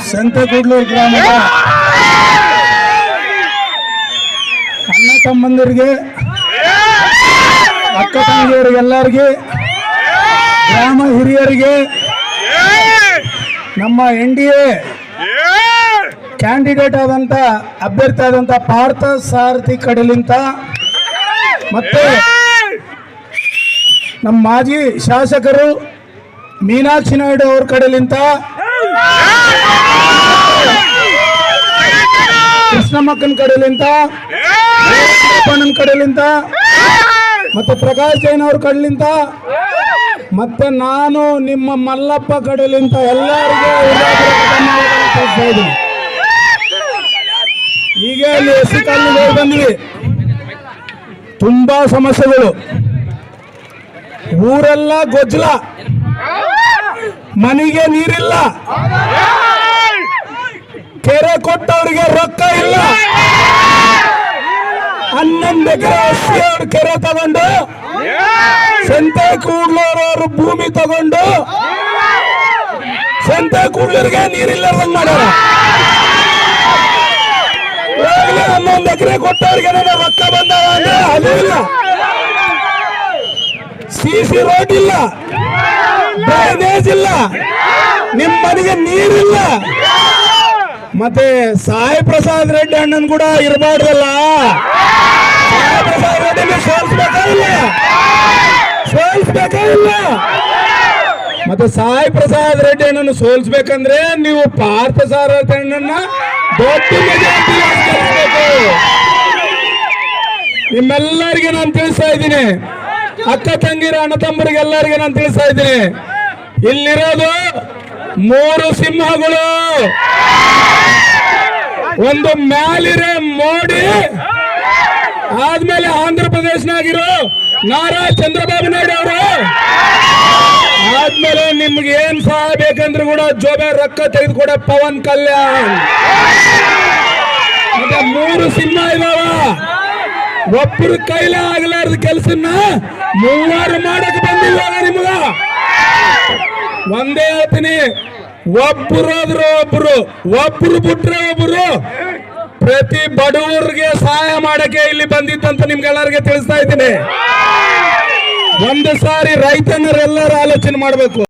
ಸಂತೆಕೂಡ್ಲೂರು ಗ್ರಾಮದ ಅಣ್ಣ ತಮ್ಮಂದಿರಿಗೆ, ಅಕ್ಕ ತಂಗಿಯರಿಗೆಲ್ಲರಿಗೆ, ಗ್ರಾಮ ಹಿರಿಯರಿಗೆ, ನಮ್ಮ NDA ಕ್ಯಾಂಡಿಡೇಟ್ ಆದಂತ ಅಭ್ಯರ್ಥಿ ಆದಂತ ಪಾರ್ಥ ಸಾರಥಿ ಕಡೆಲಿಂತ ಮತ್ತೆ ನಮ್ಮ ಮಾಜಿ ಶಾಸಕರು ಮೀನಾಕ್ಷಿ ನಾಯ್ಡು ಅವ್ರ ಕಡೆಲಿಂತ, ಕೃಷ್ಣಮ್ಮಕ್ಕನ ಕಡೆಲಿಂತ, ಅಪ್ಪಣ್ಣನ ಕಡೆಲಿಂತ, ಮತ್ತೆ ಪ್ರಕಾಶ್ ಜೈನ್ ಅವ್ರ ಕಡೆಲಿಂತ, ಮತ್ತೆ ನಾನು ನಿಮ್ಮ ಮಲ್ಲಪ್ಪ ಕಡೆಲಿಂತ ಎಲ್ಲರಿಗೂ ತಿಳಿಸ್ತಾ ಇದ್ದೀನಿ. ಈಗ ಇಲ್ಲಿ ಎಸಿ ಕಾಲನಿ ಬಂದ್ವಿ, ತುಂಬಾ ಸಮಸ್ಯೆಗಳು, ಊರೆಲ್ಲ ಗೊಜ್ಜಲ, ಮನೆಗೆ ನೀರಿಲ್ಲ, ಕೆರೆ ಕೊಟ್ಟವ್ರಿಗೆ ರೊಕ್ಕ ಇಲ್ಲ, 11 ಎಕರೆ ಅವ್ರ ಕೆರೆ ತಗೊಂಡು ಸಂತೆಕೂಡ್ಲೂರವ್ರ ಭೂಮಿ ತಗೊಂಡು ಸಂತೆಕೂಡ್ಲೂರಿಗೆ ನೀರಿಲ್ಲ ಮಾಡ್ಯಾರ. 11 ಎಕರೆ ಕೊಟ್ಟವ್ರಿಗೆ ರೊಕ್ಕ ಬಂದವ ಅಂದ್ರೆ ಅದು ಇಲ್ಲ. CC ರೋಡ್ ಇಲ್ಲ, ಡ್ರೈನೇಜ್ ಇಲ್ಲ, ನಿಮ್ಮ ಮನೆಗೆ ನೀರಿಲ್ಲ. ಮತ್ತೆ ಸಾಯಿ ಪ್ರಸಾದ್ ರೆಡ್ಡಿ ಅಣ್ಣನ್ ಕೂಡ ಇರಬಾರ್ದಲ್ಲ. ಸಾಯಿ ಪ್ರಸಾದ್ ರೆಡ್ಡಿ ಸೋಲ್ಸ್ಬೇಕಾಗಿಲ್ಲ. ಮತ್ತೆ ಸಾಯಿ ಪ್ರಸಾದ್ ರೆಡ್ಡಿ ಅಣ್ಣನ್ನು ಸೋಲ್ಸ್ಬೇಕಂದ್ರೆ ನೀವು ಪಾರ್ಥ ಸಾರಥಿ ಅಣ್ಣನ್ನ ದೊಡ್ಡ ಮೆಜಾರಿಟಿ ಗೆಲ್ಲಿಸಬೇಕು. ನಿಮ್ಮೆಲ್ಲರಿಗೆ ನಾನು ತಿಳಿಸ್ತಾ ಇದ್ದೀನಿ, ಅಕ್ಕ ತಂಗಿರ ಅಣ್ಣ ತಮ್ಮರಿಗೆ ಎಲ್ಲರಿಗೆ ನಾನು ತಿಳಿಸ್ತಾ ಇದ್ದೀನಿ, ಇಲ್ಲಿರೋದು 3 ಸಿಂಹಗಳು. ಒಂದು ಮ್ಯಾಲಿರೆ ಮೋಡಿ, ಆದ್ಮೇಲೆ ಆಂಧ್ರ ಪ್ರದೇಶನಾಗಿರೋ ನಾರಾ ಚಂದ್ರಬಾಬು ನಾಯ್ಡು ಅವರು, ಆದ್ಮೇಲೆ ನಿಮ್ಗೆ ಏನ್ ಸಹಾಯ ಬೇಕಂದ್ರೂ ಕೂಡ ಜೋಬೆ ರೊಕ್ಕ ತೆಗೆದುಕೊಡ ಪವನ್ ಕಲ್ಯಾಣ್. ಮತ್ತೆ 3 ಸಿಂಹ ಇದಾವ. ಒಬ್ಬರು ಕೈಲೇ ಆಗಲಾರ್ದ ಕೆಲಸನ್ನ 3 ಮಾಡಕ್ ಬಂದಿಲ್ಲ ನಿಮ್ಗ. ಒಂದೇ ಹೇಳ್ತೀನಿ, ಒಬ್ಬರಾದ್ರೆ ಒಬ್ರು ಬಿಟ್ರೆ ಒಬ್ರು ಪ್ರತಿ ಬಡವರಿಗೆ ಸಹಾಯ ಮಾಡಕ್ಕೆ ಇಲ್ಲಿ ಬಂದಿದ್ದಂತ ನಿಮ್ಗೆಲ್ಲರಿಗೆ ತಿಳಿಸ್ತಾ ಇದ್ದೀನಿ. ಒಂದು ಸಾರಿ ರೈತನರೆಲ್ಲರೂ ಆಲೋಚನೆ ಮಾಡಬೇಕು.